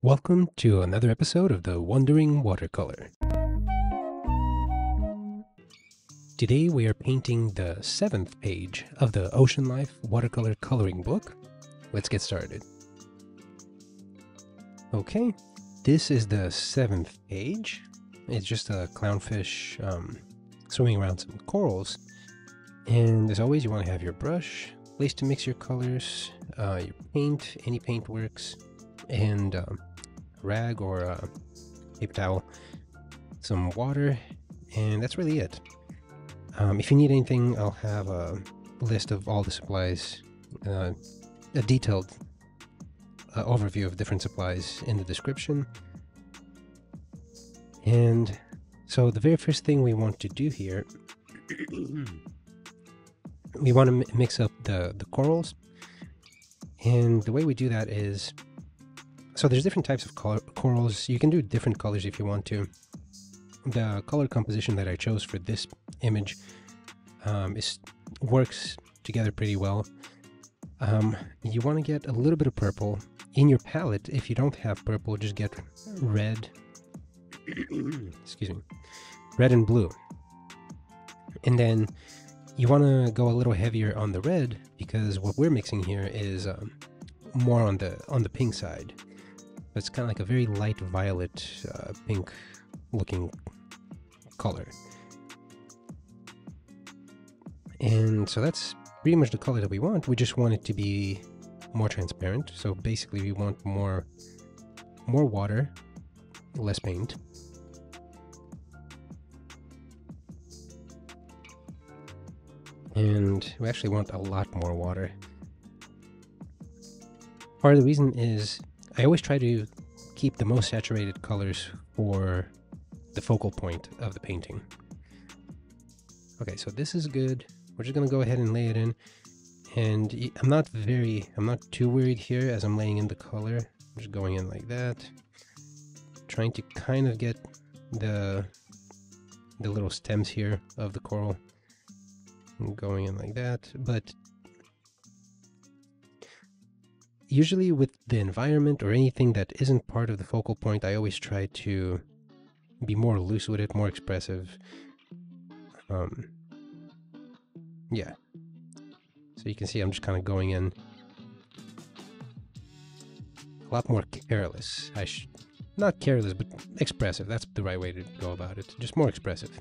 Welcome to another episode of the Wandering Watercolor. Today we are painting the 7th page of the Ocean Life watercolor coloring book. Let's get started. Okay, this is the 7th page. It's just a clownfish swimming around some corals. And as always, you want to have your brush, place to mix your colors, your paint, any paint works, and rag or a paper towel, some water, and that's really it. If you need anything, I'll have a list of all the supplies, a detailed overview of different supplies in the description. And so the very first thing we want to do here, we want to mix up the corals, and the way we do that is, so there's different types of corals. You can do different colors if you want to. The color composition that I chose for this image works together pretty well. You want to get a little bit of purple. In your palette, if you don't have purple, just get red, excuse me, red and blue. And then you want to go a little heavier on the red, because what we're mixing here is more on the pink side. It's kind of like a very light violet, pink looking color. And so that's pretty much the color that we want. We just want it to be more transparent. So basically we want more water, less paint. And we actually want a lot more water. Part of the reason is I always try to keep the most saturated colors for the focal point of the painting. Okay, so this is good. We're just gonna go ahead and lay it in. And I'm not too worried here as I'm laying in the color. I'm just going in like that. Trying to kind of get the little stems here of the coral. And going in like that, but usually with the environment or anything that isn't part of the focal point, I always try to be more loose with it, more expressive. Yeah. So you can see I'm just kind of going in a lot more careless. Not careless, but expressive. That's the right way to go about it. Just more expressive.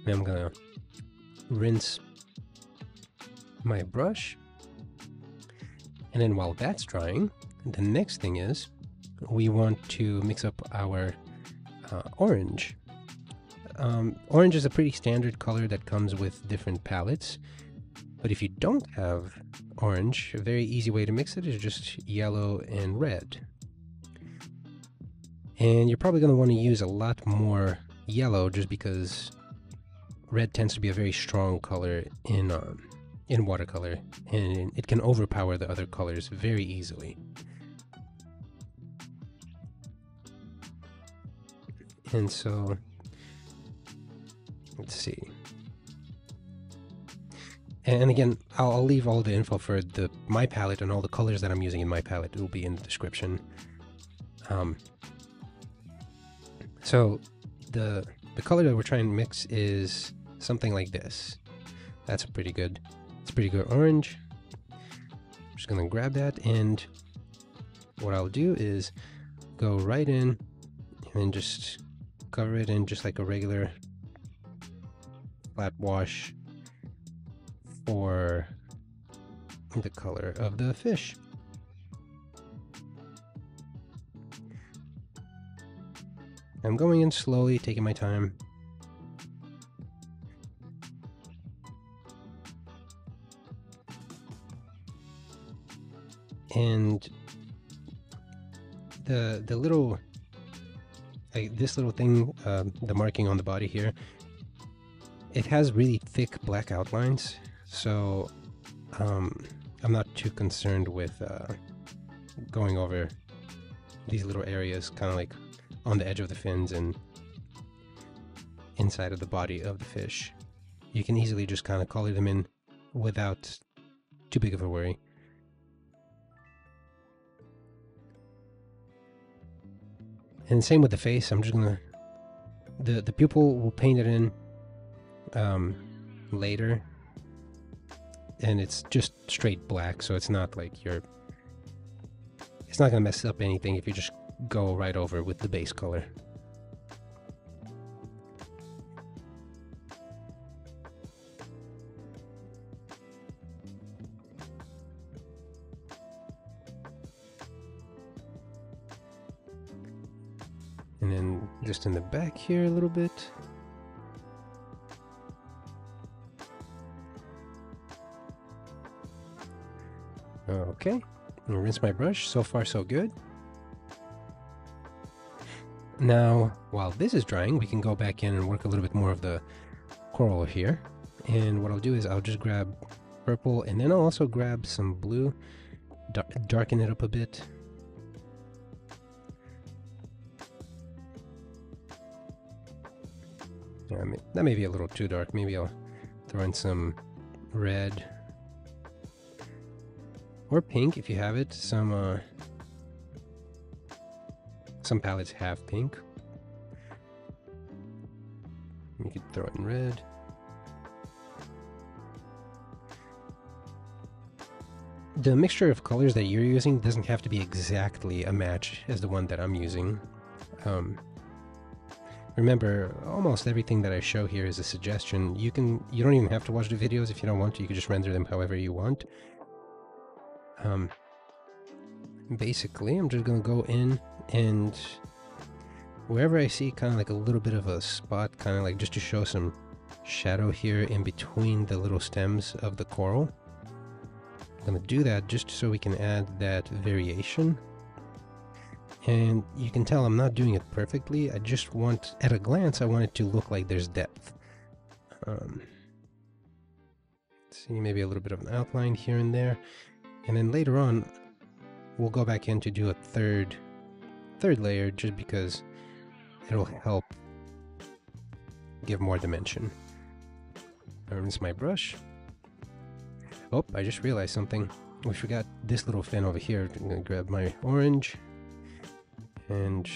Then I'm gonna rinse my brush. And then while that's drying, the next thing is we want to mix up our orange. Orange is a pretty standard color that comes with different palettes. But if you don't have orange, a very easy way to mix it is just yellow and red. And you're probably going to want to use a lot more yellow just because red tends to be a very strong color in watercolor, and it can overpower the other colors very easily. And so, let's see. And again, I'll leave all the info for my palette and all the colors that I'm using in my palette. It will be in the description. So the color that we're trying to mix is something like this. That's pretty good. It's pretty good orange. I'm just gonna grab that, and what I'll do is go right in and just cover it in just like a regular flat wash for the color of the fish. I'm going in slowly, taking my time. And the little, this little thing, the marking on the body here, it has really thick black outlines, so I'm not too concerned with going over these little areas, kind of like on the edge of the fins and inside of the body of the fish. You can easily just kind of color them in without too big of a worry. And same with the face. I'm just gonna the pupil will paint it in later, and it's just straight black, so it's not like it's not gonna mess up anything if you just go right over with the base color. And then just in the back here a little bit. Okay, I'll rinse my brush. So far so good. Now, while this is drying, we can go back in and work a little bit more of the coral here. And what I'll do is I'll just grab purple, and then I'll also grab some blue, darken it up a bit. Yeah, that may be a little too dark. Maybe I'll throw in some red or pink if you have it. Some palettes have pink. You could throw in red. The mixture of colors that you're using doesn't have to be exactly a match as the one that I'm using. Remember, almost everything that I show here is a suggestion. You don't even have to watch the videos if you don't want to. You can just render them however you want. Basically, I'm just gonna go in and wherever I see kind of like a little bit of a spot, kind of like just to show some shadow here in between the little stems of the coral. I'm gonna do that just so we can add that variation. And you can tell I'm not doing it perfectly. I just want, at a glance, I want it to look like there's depth. See, maybe a little bit of an outline here and there. And then later on, we'll go back in to do a third layer just because it'll help give more dimension. I rinse my brush. Oh, I just realized something. We forgot this little fin over here. I'm gonna grab my orange and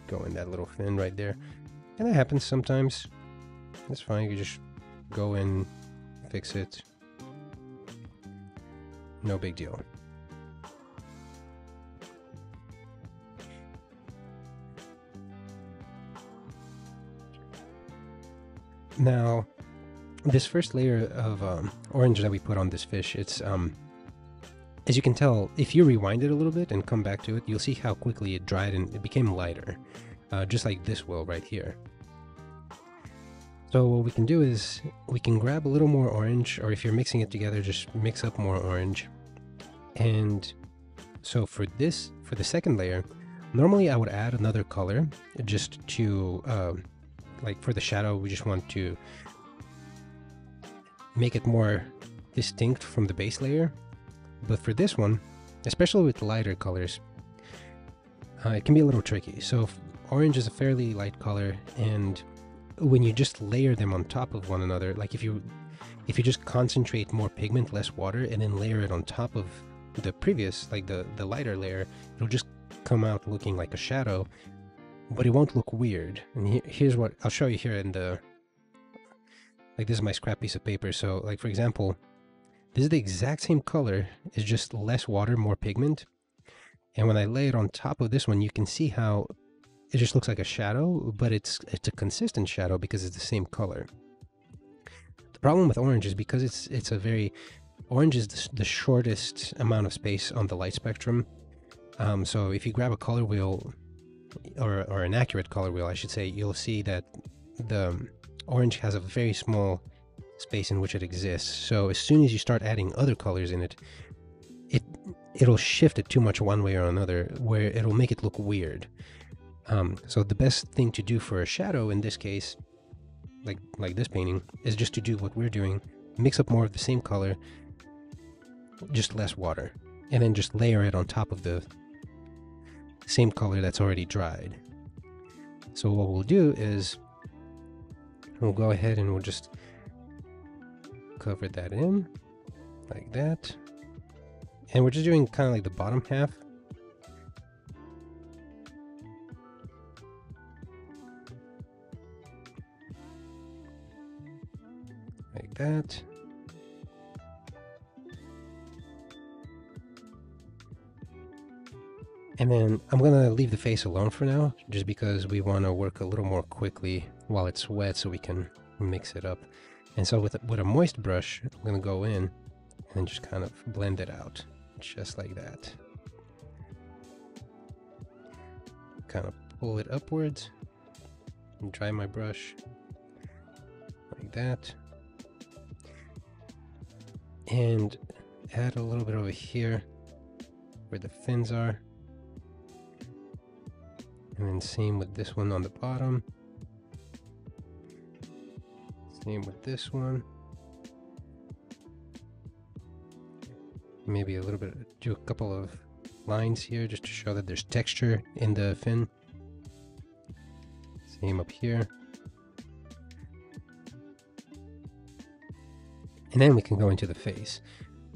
go in that little fin right there. And that happens sometimes. That's fine. You just go in, fix it. No big deal. Now, this first layer of orange that we put on this fish, it's as you can tell, if you rewind it a little bit and come back to it, you'll see how quickly it dried and it became lighter, just like this will right here. So what we can do is we can grab a little more orange, or if you're mixing it together, just mix up more orange. And so for the second layer, normally I would add another color just to, like for the shadow, we just want to make it more distinct from the base layer. But for this one, especially with lighter colors, it can be a little tricky. So orange is a fairly light color, and when you just layer them on top of one another, like if you just concentrate more pigment, less water, and then layer it on top of the previous, like the lighter layer, it'll just come out looking like a shadow, but it won't look weird. And here's what I'll show you here in the, like this is my scrap piece of paper. So like for example, this is the exact same color, it's just less water, more pigment. And when I lay it on top of this one, you can see how it just looks like a shadow, but it's a consistent shadow because it's the same color. The problem with orange is because it's a very, orange is the shortest amount of space on the light spectrum. So if you grab a color wheel, or an accurate color wheel, I should say, you'll see that the orange has a very small space in which it exists. So as soon as you start adding other colors in it, it'll shift it too much one way or another, where it'll make it look weird. So the best thing to do for a shadow in this case, like this painting, is just to do what we're doing, mix up more of the same color, just less water, and then just layer it on top of the same color that's already dried. So what we'll do is we'll go ahead and we'll just cover that in like that, and we're just doing kind of like the bottom half. like that. And then I'm gonna leave the face alone for now, just because we want to work a little more quickly while it's wet so we can mix it up. And so with a moist brush, I'm gonna go in and just kind of blend it out, just like that. Kind of pull it upwards and dry my brush like that. And add a little bit over here where the fins are. And then same with this one on the bottom. Same with this one. Maybe a little bit, do a couple of lines here just to show that there's texture in the fin. Same up here. And then we can go into the face.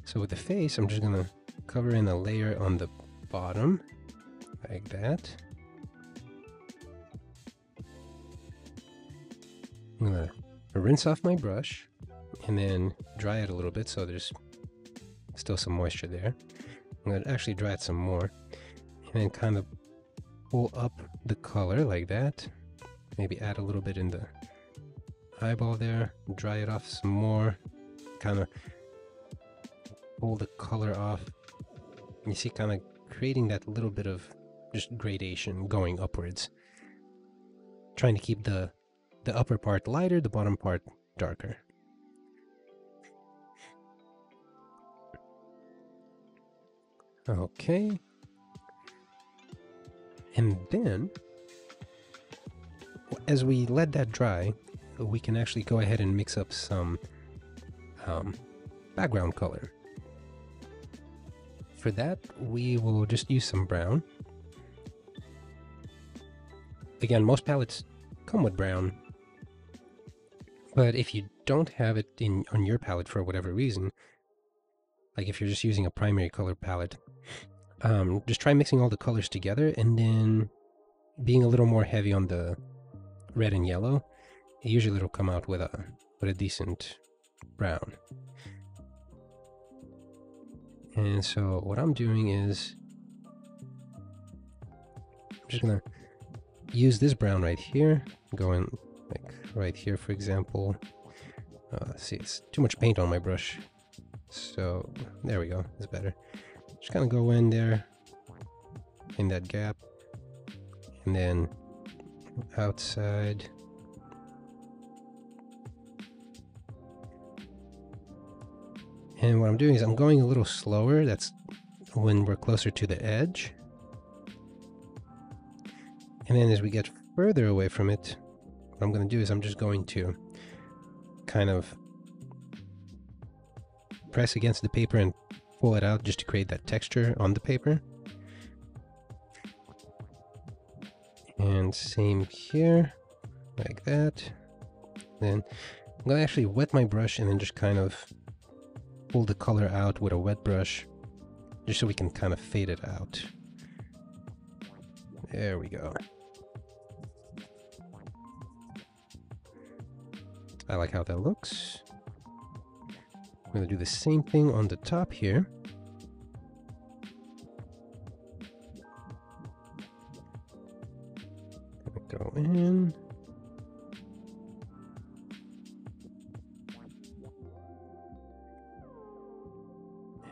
So with the face, I'm just gonna cover in a layer on the bottom, like that. I'm gonna rinse off my brush and then dry it a little bit so there's still some moisture there. I'm gonna actually dry it some more and then kind of pull up the color like that. Maybe add a little bit in the eyeball there, dry it off some more, kind of pull the color off. You see, kind of creating that little bit of just gradation going upwards. Trying to keep the upper part lighter, the bottom part darker. Okay. And then, as we let that dry, we can actually go ahead and mix up some background color. For that, we will just use some brown. Again, most palettes come with brown, but if you don't have it on your palette for whatever reason, like if you're just using a primary color palette, just try mixing all the colors together and then being a little more heavy on the red and yellow. Usually it'll come out with a decent brown. And so what I'm doing is I'm just gonna use this brown right here, going like right here, for example. See, it's too much paint on my brush, so there we go, it's better. Just kind of go in there in that gap and then outside. And what I'm doing is I'm going a little slower. That's when we're closer to the edge. And then as we get further away from it, what I'm going to do is I'm just going to kind of press against the paper and pull it out just to create that texture on the paper. And same here, like that. Then I'm going to actually wet my brush and then just kind of pull the color out with a wet brush, just so we can kind of fade it out. There we go. I like how that looks. I'm going to do the same thing on the top here. Go in.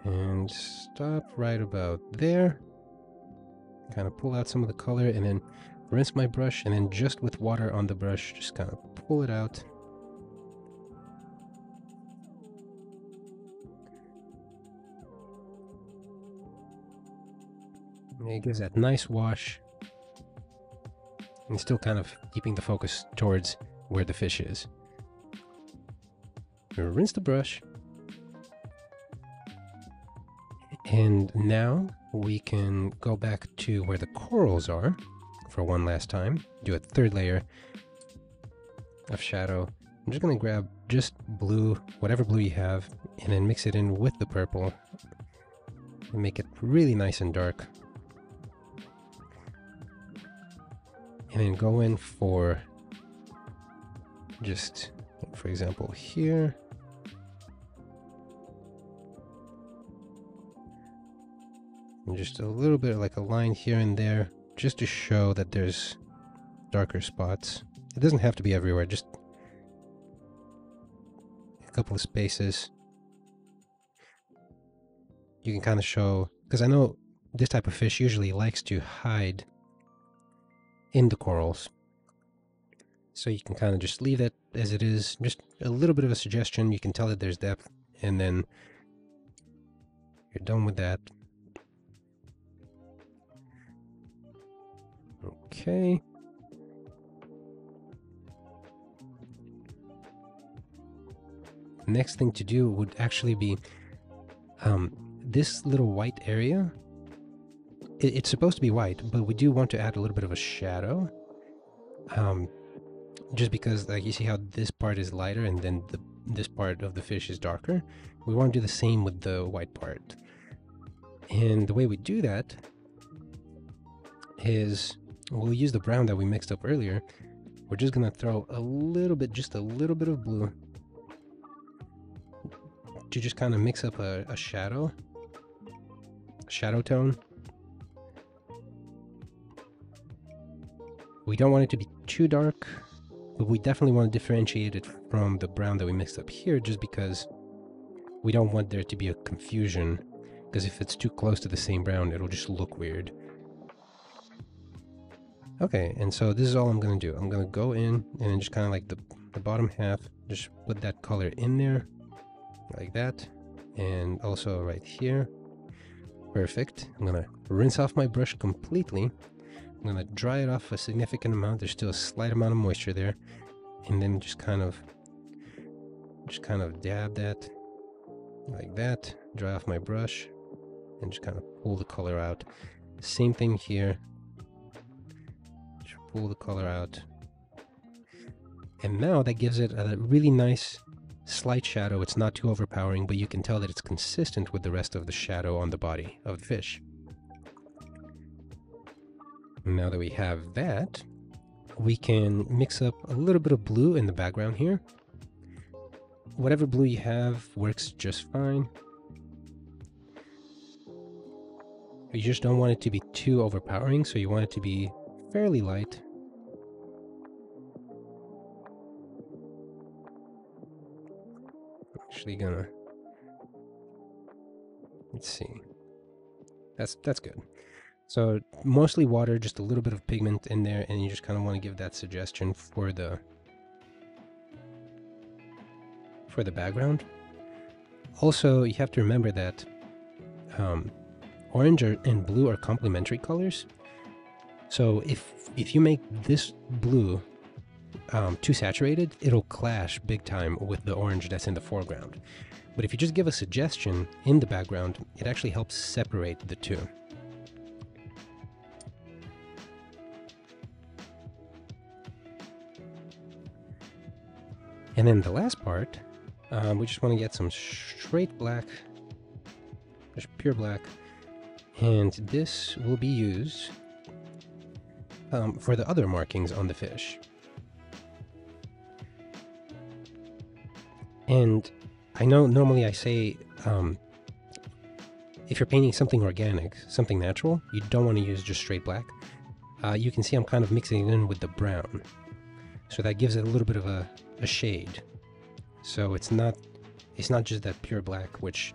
And stop right about there. Kind of pull out some of the color and then rinse my brush, and then just with water on the brush, just kind of pull it out. And it gives that nice wash. And still kind of keeping the focus towards where the fish is. Rinse the brush. And now we can go back to where the corals are for one last time. Do a third layer of shadow. I'm just going to grab just blue, whatever blue you have, and then mix it in with the purple and make it really nice and dark. And then go in for just, for example, here, And just a little bit like a line here and there, just to show that there's darker spots. It doesn't have to be everywhere, just a couple of spaces. You can kind of show, because I know this type of fish usually likes to hide in the corals. So you can kind of just leave it as it is, just a little bit of a suggestion. You can tell that there's depth, and then you're done with that. Okay. Next thing to do would actually be this little white area. It's supposed to be white, but we do want to add a little bit of a shadow. Just because, like, you see how this part is lighter and then this part of the fish is darker. We want to do the same with the white part. And the way we do that is we'll use the brown that we mixed up earlier. We're just going to throw a little bit, just a little bit of blue to just kind of mix up a shadow tone. We don't want it to be too dark, but we definitely want to differentiate it from the brown that we mixed up here, just because we don't want there to be a confusion, because if it's too close to the same brown, it'll just look weird. Okay, and so this is all I'm going to do. I'm going to go in and just kind of like the bottom half, just put that color in there, like that, and also right here. Perfect. I'm going to rinse off my brush completely. I'm going to dry it off a significant amount. There's still a slight amount of moisture there. And then just kind of dab that like that. Dry off my brush and just kind of pull the color out. Same thing here. Just pull the color out. And now that gives it a really nice slight shadow. It's not too overpowering, but you can tell that it's consistent with the rest of the shadow on the body of the fish. Now that we have that, we can mix up a little bit of blue in the background here. Whatever blue you have works just fine. You just don't want it to be too overpowering, so you want it to be fairly light. Actually gonna, let's see. That's good. So mostly water, just a little bit of pigment in there, and you just kind of want to give that suggestion for the background. Also, you have to remember that orange and blue are complementary colors. So if you make this blue too saturated, it'll clash big time with the orange that's in the foreground. But if you just give a suggestion in the background, it actually helps separate the two. And then the last part, we just want to get some straight black, just pure black, and this will be used for the other markings on the fish. And I know normally I say, if you're painting something organic, something natural, you don't want to use just straight black. You can see I'm kind of mixing it in with the brown. So that gives it a little bit of a shade. So it's not just that pure black, which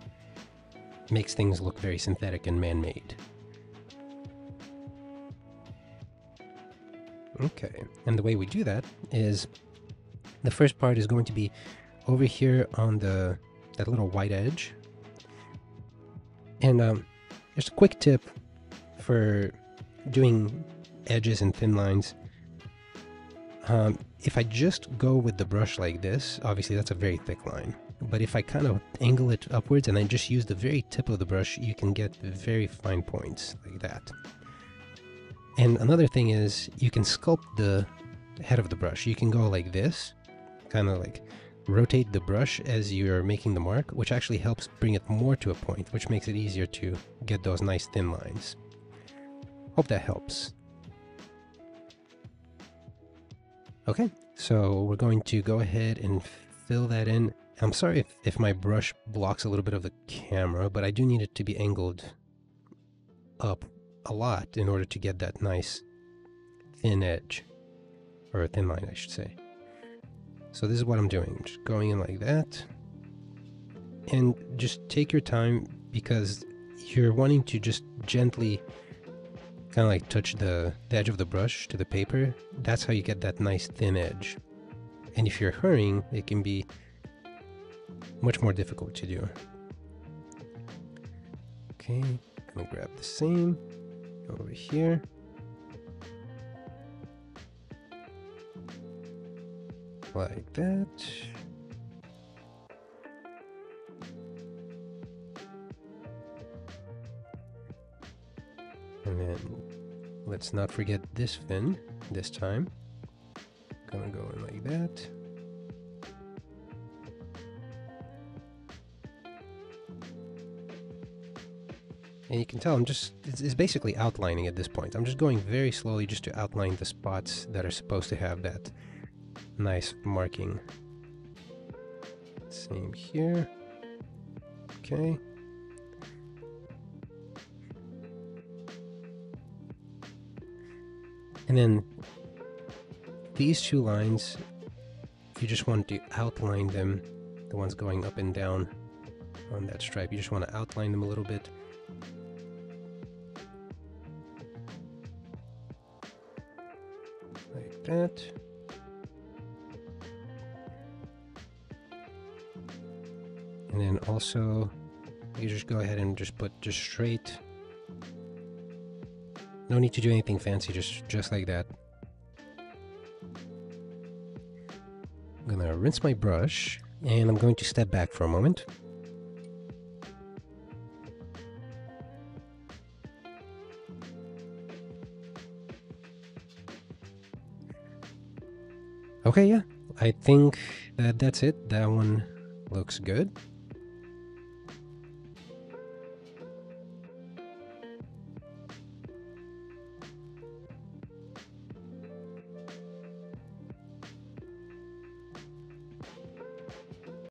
makes things look very synthetic and man-made. Okay, and the way we do that is the first part is going to be over here on that little white edge. And just a quick tip for doing edges and thin lines. If I just go with the brush like this, obviously that's a very thick line. But if I kind of angle it upwards and I just use the very tip of the brush, you can get very fine points like that. And another thing is you can sculpt the head of the brush. You can go like this, kind of like rotate the brush as you're making the mark, which actually helps bring it more to a point, which makes it easier to get those nice thin lines. Hope that helps. Okay, so we're going to go ahead and fill that in. I'm sorry if my brush blocks a little bit of the camera, but I do need it to be angled up a lot in order to get that nice thin edge, or a thin line I should say. So this is what I'm doing. I'm just going in like that, and just take your time because you're wanting to just gently kind of like touch the edge of the brush to the paper. That's how you get that nice thin edge. And if you're hurrying, it can be much more difficult to do. Okay, I'm gonna grab the same, go over here. Like that. And then let's not forget this fin this time. Gonna go in like that. And you can tell it's basically outlining at this point. I'm just going very slowly just to outline the spots that are supposed to have that nice marking. Same here. Okay. And then these two lines, you just want to outline them, the ones going up and down on that stripe. You just want to outline them a little bit. Like that. And then also, you just go ahead and just put just straight. No need to do anything fancy, just like that. I'm gonna rinse my brush, and I'm going to step back for a moment. Okay, yeah, I think that's it. That one looks good.